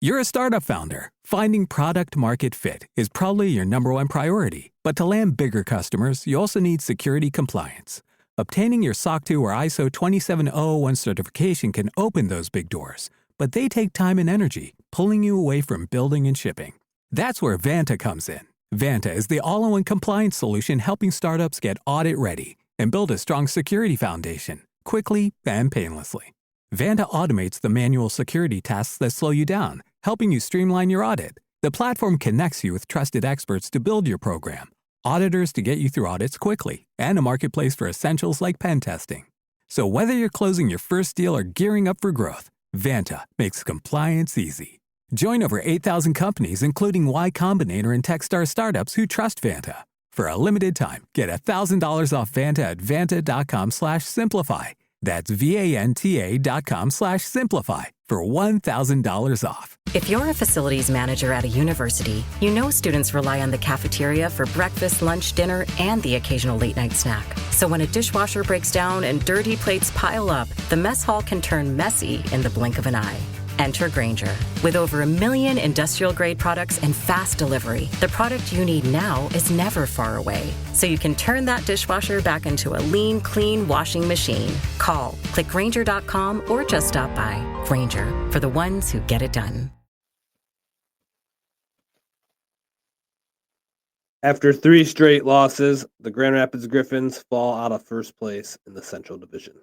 You're a startup founder. Finding product market fit is probably your number one priority. But to land bigger customers, you also need security compliance. Obtaining your SOC 2 or ISO 27001 certification can open those big doors, but they take time and energy, pulling you away from building and shipping. That's where Vanta comes in. Vanta is the all-in-one compliance solution helping startups get audit-ready and build a strong security foundation, quickly and painlessly. Vanta automates the manual security tasks that slow you down, helping you streamline your audit. The platform connects you with trusted experts to build your program, auditors to get you through audits quickly, and a marketplace for essentials like pen testing. So whether you're closing your first deal or gearing up for growth, Vanta makes compliance easy. Join over 8,000 companies, including Y Combinator and Techstar startups who trust Vanta. For a limited time, get $1,000 off Vanta at vanta.com/simplify. That's VANTA.com/simplify for $1,000 off. If you're a facilities manager at a university, you know students rely on the cafeteria for breakfast, lunch, dinner, and the occasional late-night snack. So when a dishwasher breaks down and dirty plates pile up, the mess hall can turn messy in the blink of an eye. Enter Grainger. With over 1 million industrial-grade products and fast delivery, the product you need now is never far away. So you can turn that dishwasher back into a lean, clean washing machine. Call, click Grainger.com, or just stop by. Grainger, for the ones who get it done. After 3 straight losses, the Grand Rapids Griffins fall out of first place in the Central Division.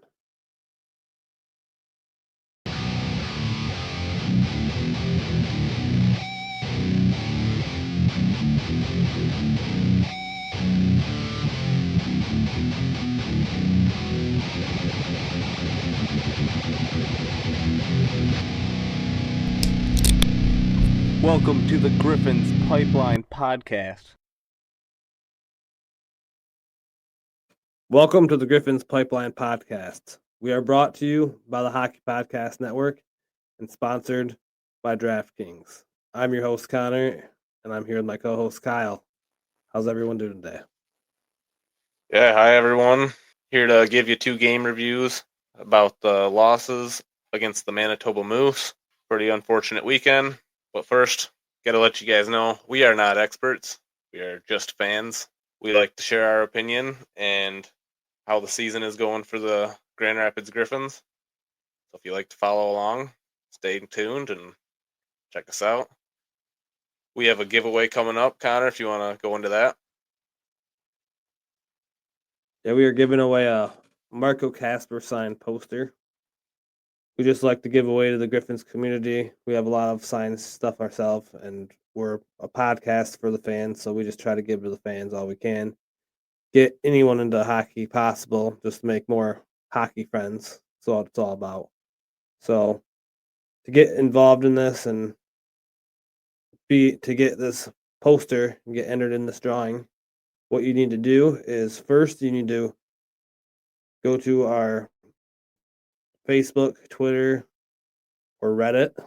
Welcome to the Griffins Pipeline Podcast. Welcome to the Griffins Pipeline Podcast. We are brought to you by the Hockey Podcast Network and sponsored by Draftkings. I'm your host, Connor, and I'm here with my co-host, Kyle. How's everyone doing today? Yeah, hi everyone. Here to give you 2 game reviews about the losses against the Manitoba Moose. Pretty unfortunate weekend. But first, gotta let you guys know, we are not experts. We are just fans. We like to share our opinion and how the season is going for the Grand Rapids Griffins. So if you like to follow along, stay tuned and check us out. We have a giveaway coming up, Connor, if you want to go into that. Yeah, we are giving away a Marco Casper signed poster. We just like to give away to the Griffins community. We have a lot of signed stuff ourselves, and we're a podcast for the fans, so we just try to give to the fans all we can. Get anyone into hockey possible, just to make more hockey friends. That's what it's all about. So to get involved in this and to get this poster and get entered in this drawing, what you need to do is first you need to go to our Facebook, Twitter, or Reddit,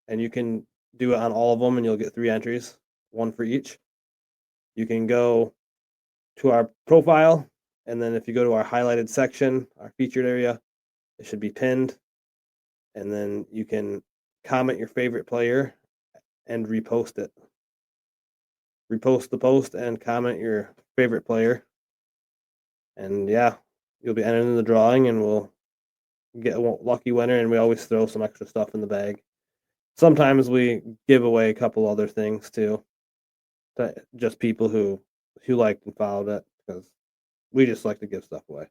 and you can do it on all of them, and you'll get 3 entries, 1 for each. You can go to our profile, and then if you go to our highlighted section, our featured area, it should be pinned, and then you can comment your favorite player and repost it. Repost the post and comment your favorite player, and yeah, you'll be entered in the drawing, and we'll get a lucky winner, and we always throw some extra stuff in the bag. Sometimes we give away a couple other things too, to just people who liked and followed it, because we just like to give stuff away.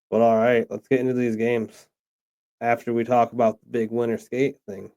But all right, let's get into these games after we talk about the big winter skate thing.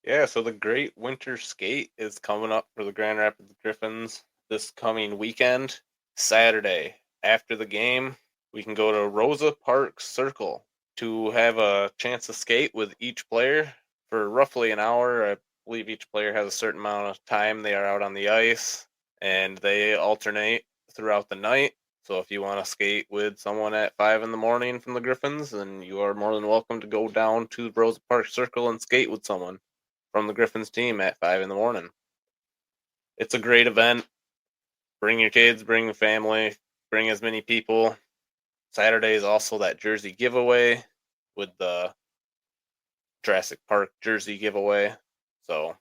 Yeah, so the Great Winter Skate is coming up for the Grand Rapids Griffins this coming weekend. Saturday, after the game, we can go to Rosa Park Circle to have a chance to skate with each player for roughly an hour. I believe each player has a certain amount of time they are out on the ice, and they alternate throughout the night. So if you want to skate with someone at 5 in the morning from the Griffins, then you are more than welcome to go down to Rosa Park Circle and skate with someone from the Griffins team at 5 in the morning. It's a great event. Bring your kids, bring your family, bring as many people. Saturday is also that jersey giveaway with the Jurassic Park jersey giveaway. So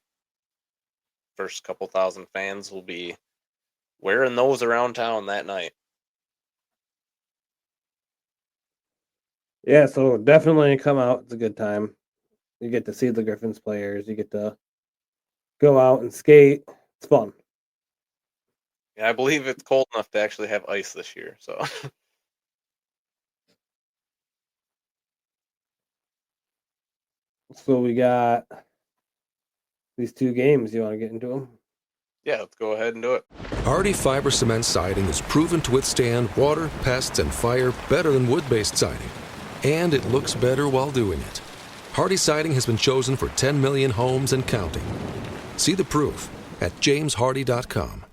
first couple thousand fans will be wearing those around town that night. Yeah, so definitely come out. It's a good time. You get to see the Griffins players. You get to go out and skate. It's fun. Yeah, I believe it's cold enough to actually have ice this year. So So we got these two games. You want to get into them? yeah, let's go ahead and do it. Hardy fiber cement siding is proven to withstand water, pests, and fire better than wood-based siding. And it looks better while doing it. Hardy siding has been chosen for 10 million homes and counting. See the proof at jameshardy.com.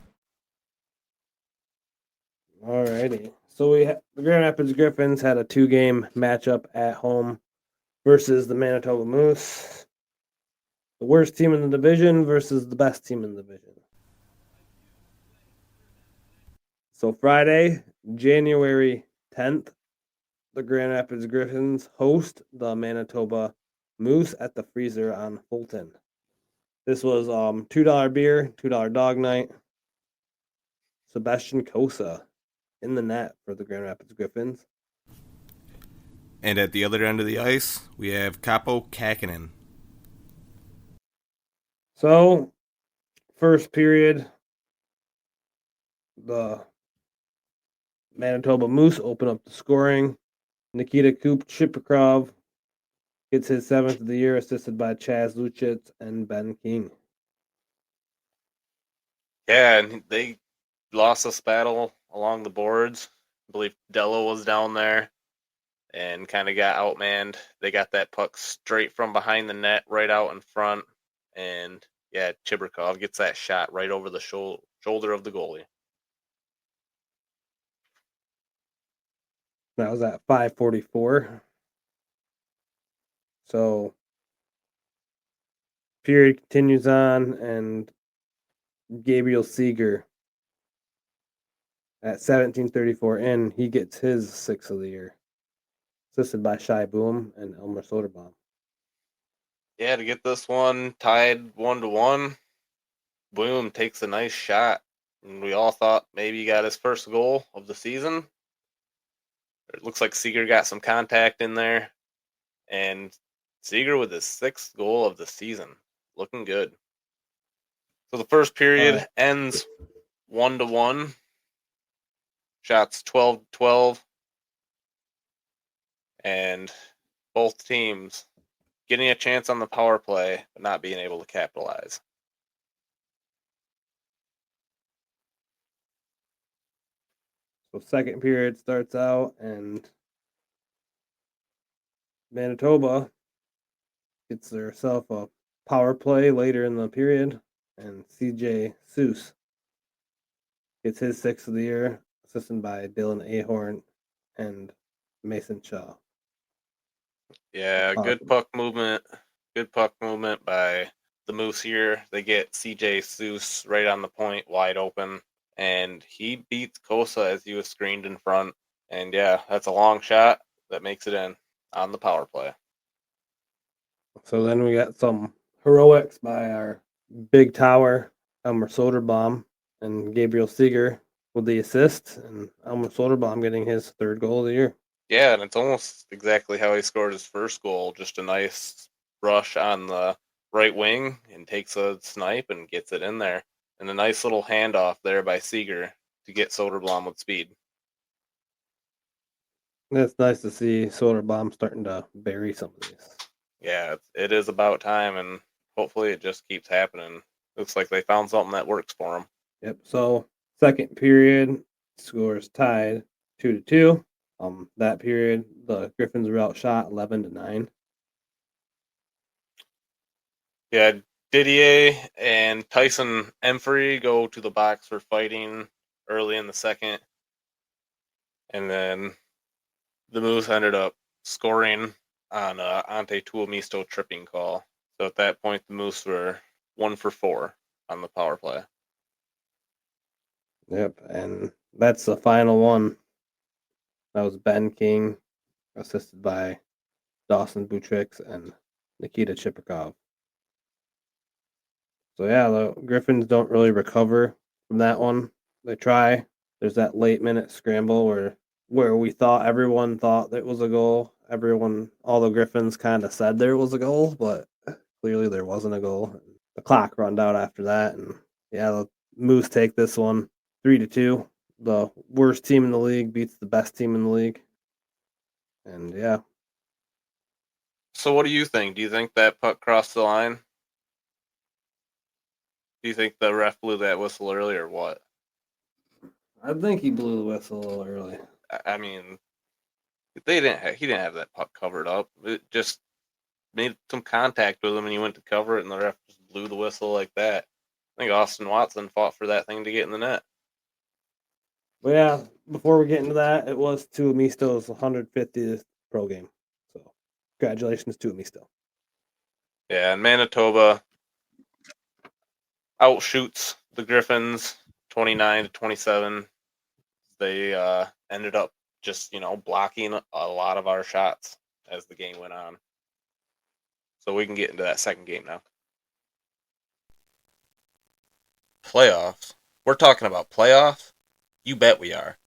Alrighty. So the Grand Rapids Griffins had a 2-game matchup at home versus the Manitoba Moose. The worst team in the division versus the best team in the division. So Friday, January 10th, the Grand Rapids Griffins host the Manitoba Moose at the Freezer on Fulton. This was $2 beer, $2 dog night. Sebastian Kosa in the net for the Grand Rapids Griffins. And at the other end of the ice, we have Capo Kakinen. So, first period, the Manitoba Moose open up the scoring. Nikita Kupchiprov gets his 7th of the year, assisted by Chaz Luchitz and Ben King. Yeah, and they lost this battle along the boards. I believe Dello was down there and kind of got outmanned. They got that puck straight from behind the net right out in front. And yeah, Chibrikov gets that shot right over the shoulder of the goalie. That was at 5:44. So, period continues on, and Gabriel Seeger at 17:34 in, he gets his 6th of the year, assisted by Shai Boom and Elmer Soderbaum. Yeah, to get this one tied 1-1, Boom takes a nice shot. And we all thought maybe he got his first goal of the season. It looks like Seeger got some contact in there. And Seeger with his 6th goal of the season. Looking good. So the first period ends 1-1. Shots 12-12. And both teams getting a chance on the power play, but not being able to capitalize. So second period starts out, and Manitoba gets herself a power play later in the period, and CJ Seuss gets his 6th of the year, assisted by Dylan Ahorn and Mason Shaw. Yeah, good puck movement. Good puck movement by the Moose here. They get CJ Seuss right on the point, wide open. And he beats Kosa as he was screened in front. And yeah, that's a long shot that makes it in on the power play. So then we got some heroics by our big tower, Elmer Soderbaum, and Gabriel Seeger with the assist, and Elmer Soderbaum getting his 3rd goal of the year. Yeah, and it's almost exactly how he scored his first goal. Just a nice rush on the right wing and takes a snipe and gets it in there. And a nice little handoff there by Seeger to get Soderblom with speed. It's nice to see Soderbaum starting to bury some of these. Yeah, it is about time, and hopefully it just keeps happening. Looks like they found something that works for them. Yep. So second period, scores tied 2-2. That period, the Griffins were outshot 11-9. Yeah, Didier and Tyson Emfrey go to the box for fighting early in the second. And then the Moose ended up scoring on a Ante Tuomisto tripping call. So at that point, the Moose were 1 for 4 on the power play. Yep, and that's the final one. That was Ben King, assisted by Dawson Butrix and Nikita Chiprikov. So yeah, the Griffins don't really recover from that one. They try. There's that late minute scramble where we thought everyone thought it was a goal. All the Griffins kind of said there was a goal, but clearly there wasn't a goal. The clock runned out after that, and yeah, the Moose take this one 3-2. The worst team in the league beats the best team in the league, and yeah. So what do you think? Do you think that puck crossed the line? Do you think the ref blew that whistle early or what? I think he blew the whistle a little early. I mean, he didn't have that puck covered up. It just made some contact with him and he went to cover it and the ref just blew the whistle like that. I think Austin Watson fought for that thing to get in the net. But yeah, before we get into that, it was Tuomisto's 150th pro game. So congratulations, Tuomisto. Yeah, and Manitoba outshoots the Griffins 29-27. They ended up just, blocking a lot of our shots as the game went on. So we can get into that second game now. Playoffs? We're talking about playoffs? You bet we are.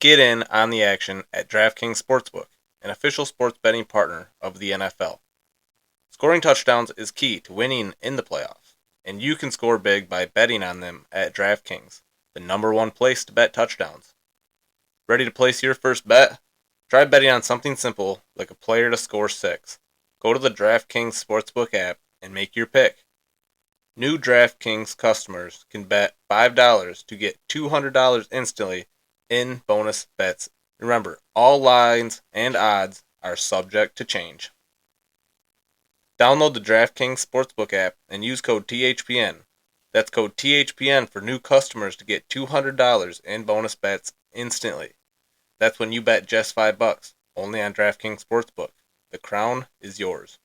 Get in on the action at Draftkings Sportsbook, an official sports betting partner of the NFL. Scoring touchdowns is key to winning in the playoffs, and you can score big by betting on them at DraftKings, the #1 place to bet touchdowns. Ready to place your first bet? Try betting on something simple like a player to score 6. Go to the DraftKings Sportsbook app and make your pick. New DraftKings customers can bet $5 to get $200 instantly in bonus bets. Remember, all lines and odds are subject to change. Download the DraftKings Sportsbook app and use code THPN. That's code THPN for new customers to get $200 in bonus bets instantly. That's when you bet just $5, only on DraftKings Sportsbook. The crown is yours.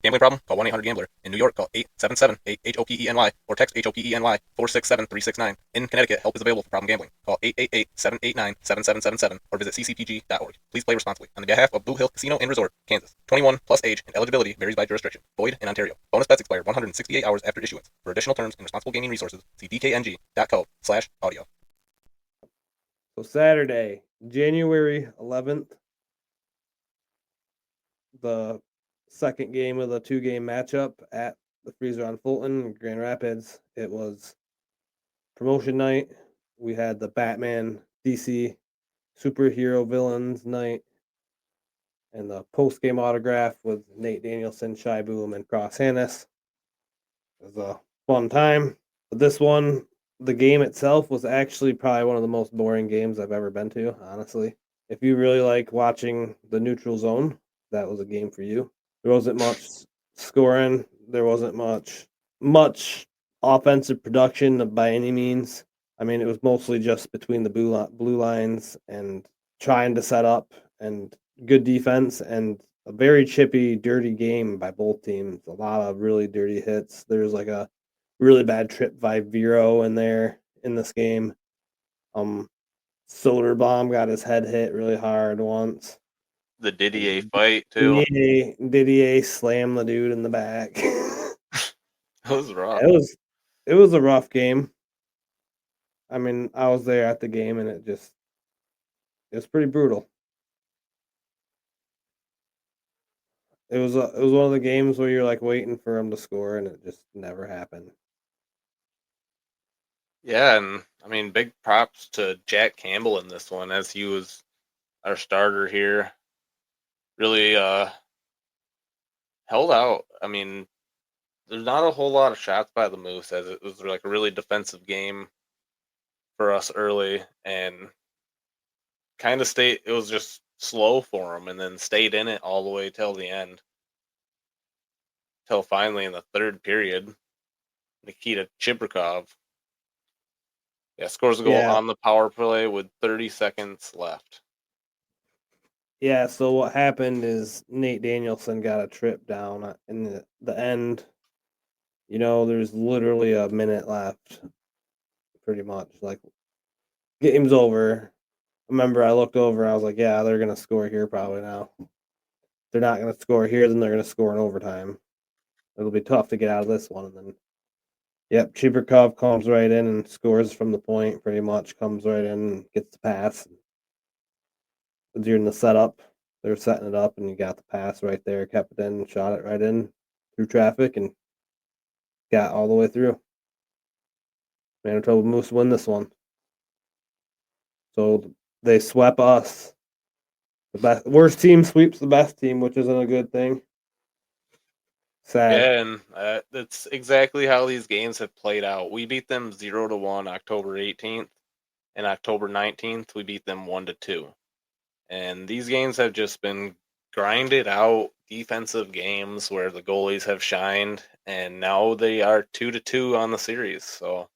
Gambling problem? Call 1-800-GAMBLER. In New York, call 877-8-HOPENY or text HOPENY 467-369. In Connecticut, help is available for problem gambling. Call 888-789-7777 or visit ccpg.org. Please play responsibly. On behalf of Blue Hill Casino and Resort, Kansas. 21 plus age and eligibility varies by jurisdiction. Void in Ontario. Bonus bets expire 168 hours after issuance. For additional terms and responsible gaming resources, see dkng.co/audio. So Saturday, January 11th, the second game of the 2-game matchup at the Freezer on Fulton, Grand Rapids. It was promotion night. We had the Batman DC superhero villains night and the post-game autograph with Nate Danielson, Shy Boom, and Cross Hannes. It was a fun time. But this one, the game itself was actually probably one of the most boring games I've ever been to, honestly. If you really like watching the neutral zone, that was a game for you. There wasn't much scoring. There wasn't much offensive production by any means. I mean, it was mostly just between the blue lines and trying to set up and good defense and a very chippy, dirty game by both teams. A lot of really dirty hits. There's like a really bad trip by Vero in there in this game. Soderbaum got his head hit really hard once. The Didier fight, too. Didier slammed the dude in the back. It was rough. It was a rough game. I mean, I was there at the game, and it was pretty brutal. It was one of the games where you're like waiting for him to score, and it just never happened. Yeah, and I mean, big props to Jack Campbell in this one, as he was our starter here. Really held out. I mean, there's not a whole lot of shots by the Moose, as it was like a really defensive game for us early, and kind of it was just slow for him, and then stayed in it all the way till the end. Till finally in the third period, Nikita Chibrikov scores a goal on the power play with 30 seconds left. Yeah, so what happened is Nate Danielson got a trip down in the end. You know, there's literally a minute left, pretty much. Like, game's over. remember I looked over. I was like, yeah, they're gonna score here probably now. If they're not gonna score here, then they're gonna score in overtime. It'll be tough to get out of this one. And then, yep, Cheaperkov comes right in and scores from the point. Pretty much comes right in and gets the pass. During the setup, they're setting it up, and you got the pass right there. Kept it in, shot it right in through traffic, and got all the way through. Manitoba Moose win this one. So they swept us. The worst team sweeps the best team, which isn't a good thing. Sad. Yeah, and that's exactly how these games have played out. We beat them 0-1 October 18th, and October 19th we beat them 1-2. And these games have just been grinded out defensive games where the goalies have shined, and now they are 2-2 on the series. So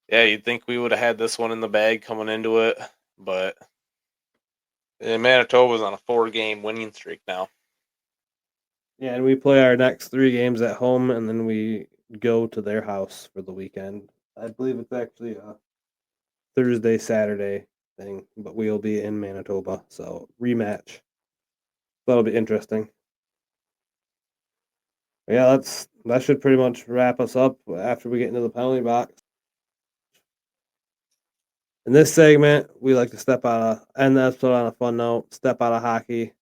yeah, you'd think we would have had this one in the bag coming into it, but Manitoba's on a 4-game winning streak now. Yeah, and we play our next 3 games at home, and then we go to their house for the weekend. I believe it's actually a Thursday, Saturday thing, but we'll be in Manitoba, so rematch. That'll be interesting. Yeah, that should pretty much wrap us up after we get into the penalty box. In this segment, we like to end the episode on a fun note, step out of hockey,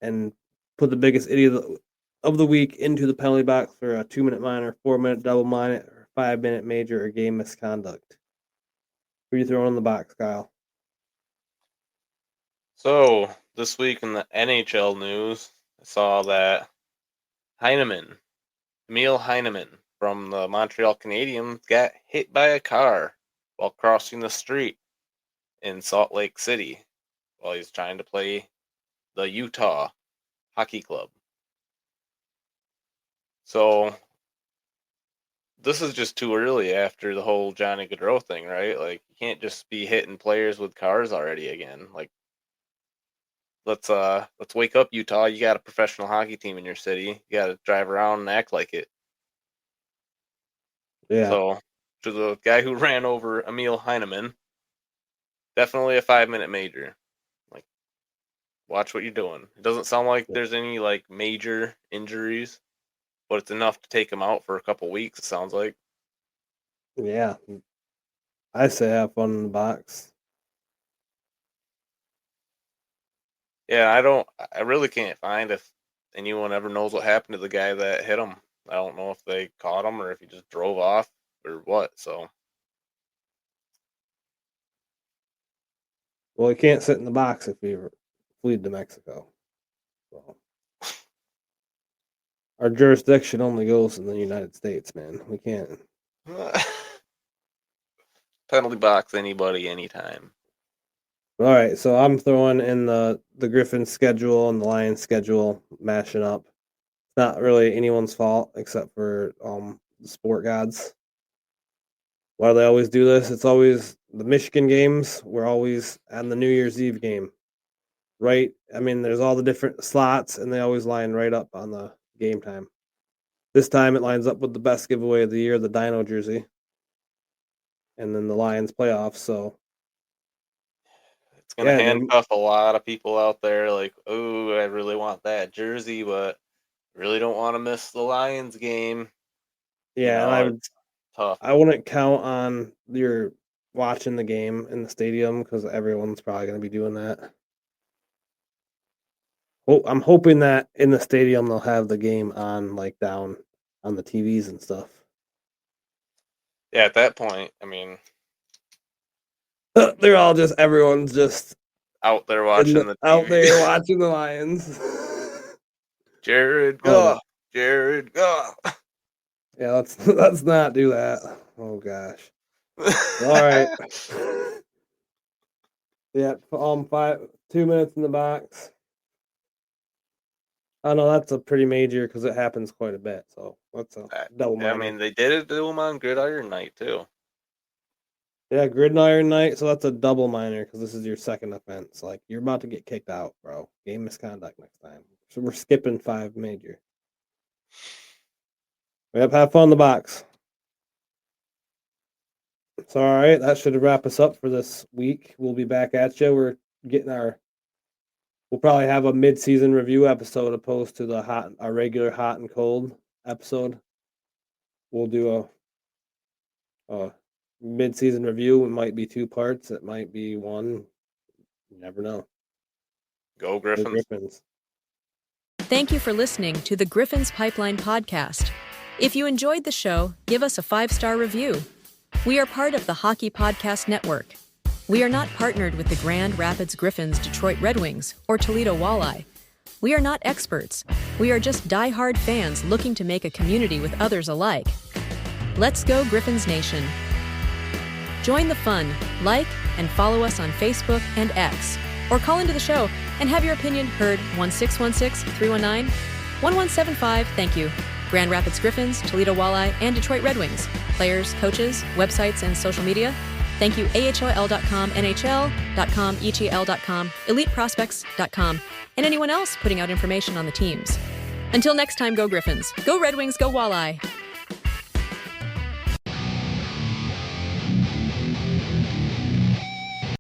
and put the biggest idiot of the week into the penalty box for a 2-minute minor, 4-minute double minor, or 5-minute major, or game misconduct. Who are you throwing in the box, Kyle? So this week in the NHL news, I saw that Emil Heineman from the Montreal Canadiens got hit by a car while crossing the street in Salt Lake City while he's trying to play the Utah Hockey Club. So this is just too early after the whole Johnny Gaudreau thing, right? Like, you can't just be hitting players with cars already again. Like, let's wake up, Utah. You got a professional hockey team in your city. You got to drive around and act like it. Yeah. So, to the guy who ran over Emil Heineman, definitely a 5-minute major. Like, watch what you're doing. It doesn't sound like there's any like major injuries, but it's enough to take him out for a couple weeks. It sounds like. Yeah. I say have fun in the box. Yeah, I really can't find if anyone ever knows what happened to the guy that hit him. I don't know if they caught him or if he just drove off or what. So, Well, he can't sit in the box if he fled to Mexico. So. Our jurisdiction only goes in the United States, man. We can't. penalty box anybody anytime. All right, so I'm throwing in the Griffins schedule and the Lions schedule, mashing up. It's not really anyone's fault except for the sport gods. Why do they always do this? It's always the Michigan games. We're always on the New Year's Eve game, right? I mean, there's all the different slots, and they always line right up on the game time. This time it lines up with the best giveaway of the year, the Dino jersey, and then the Lions playoffs. So it's gonna handcuff a lot of people out there. Like, oh, I really want that jersey, but really don't want to miss the Lions game. Yeah, and it's tough. I wouldn't count on your watching the game in the stadium because everyone's probably going to be doing that. Well, I'm hoping that in the stadium they'll have the game on, like down on the TVs and stuff. Yeah, at that point, I mean, they're all everyone's just out there watching the TV. Out there watching the Lions. Jared Goff. Jared Goff. Yeah, let's not do that. Oh gosh. All right. Yeah, 2 minutes in the box. Oh no, that's a pretty major because it happens quite a bit. So that's a double minor. I mean, they did it to them on Gridiron Night too. Yeah, Gridiron Night. So that's a double minor because this is your second offense. Like, you're about to get kicked out, bro. Game misconduct next time. So we're skipping 5 major. Yep, have fun in the box. So, all right, that should wrap us up for this week. We'll be back at you. We're getting we'll probably have a mid-season review episode opposed to our regular hot and cold episode. We'll do a mid-season review. It might be 2 parts. It might be 1. You never know. Go Griffins. Go Griffins. Thank you for listening to the Griffins Pipeline Podcast. If you enjoyed the show, give us a 5-star review. We are part of the Hockey Podcast Network. We are not partnered with the Grand Rapids Griffins, Detroit Red Wings, or Toledo Walleye. We are not experts. We are just die-hard fans looking to make a community with others alike. Let's go Griffins Nation. Join the fun, like, and follow us on Facebook and X, or call into the show and have your opinion heard 1-616-319-1175. Thank you. Grand Rapids Griffins, Toledo Walleye, and Detroit Red Wings. Players, coaches, websites, and social media. Thank you AHL.com, NHL.com, ETL.com, EliteProspects.com, and anyone else putting out information on the teams. Until next time, go Griffins. Go Red Wings, go Walleye.